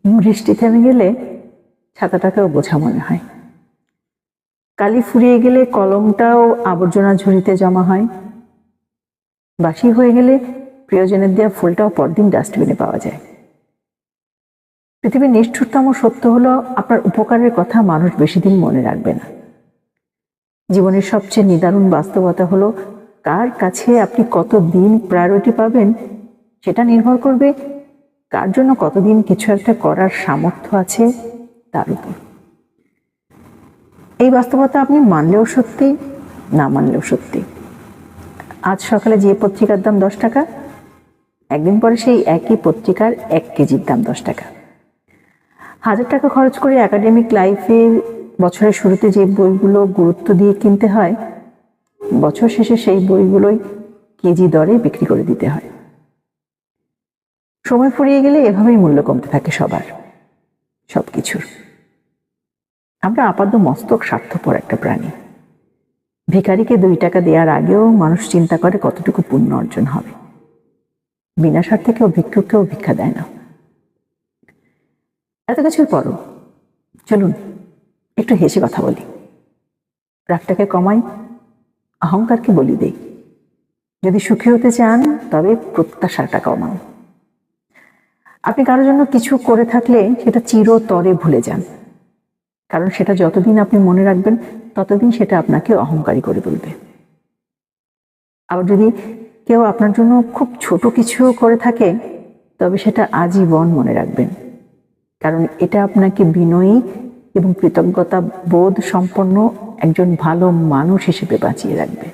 বৃষ্টি থেমে গেলে ছাতাটাকেও বোঝা মনে হয়। কালি ফুরিয়ে গেলে কলমটাও আবর্জনা ঝুড়িতে জমা হয়। বাসি হয়ে গেলে প্রিয়জনের দেওয়া ফুলটাও পরদিন ডাস্টবিনে পাওয়া যায়। পৃথিবীর নিষ্ঠুরতম সত্য হলো, আপনার উপকারের কথা মানুষ বেশি দিন মনে রাখবে না। জীবনের সবচেয়ে নিদারুণ বাস্তবতা হলো, কার কাছে আপনি কতদিন প্রায়োরিটি পাবেন সেটা নির্ভর করবে কার জন্য কতদিন কিছু একটা করার সামর্থ্য আছে তার উপর। এই বাস্তবতা আপনি মানলেও সত্যি, না মানলেও সত্যি। আজ সকালে যে পত্রিকার দাম 10 টাকা, একদিন পরে সেই একই পত্রিকার 1 কেজির দাম 10 টাকা। 1000 টাকা খরচ করে একাডেমিক লাইফে বছরের শুরুতে যে বইগুলো গুরুত্ব দিয়ে কিনতে হয়, বছর শেষে সেই বইগুলোই কেজি দরে বিক্রি করে দিতে হয়। সময় ফুরিয়ে গেলে এভাবেই মূল্য কমতে থাকে সবার, সবকিছুর। আমরা আপাতত মস্তক স্বার্থপর একটা প্রাণী। ভিখারিকে 2 টাকা দেওয়ার আগেও মানুষ চিন্তা করে কতটুকু পুণ্য অর্জন হবে। বিনা স্বার্থে কেউ ভিক্ষুককেও ভিক্ষা দেয় না। এত কিছুর পরও চলুন একটু হেসে কথা বলি, রাগটাকে কমাই, অহংকারকে বলি দেই। যদি সুখী হতে চান তবে প্রত্যাশাটা কমান। আপনি কারোর জন্য কিছু করে থাকলে সেটা চিরতরে ভুলে যান, কারণ সেটা যতদিন আপনি মনে রাখবেন ততদিন সেটা আপনাকে অহংকারী করে তুলবে। আবার যদি কেউ আপনার জন্য খুব ছোট কিছু করে থাকে, তবে সেটা আজীবন মনে রাখবেন, কারণ এটা আপনাকে বিনয়ী এবং কৃতজ্ঞতা বোধ সম্পন্ন একজন ভালো মানুষ হিসেবে বাঁচিয়ে রাখবে।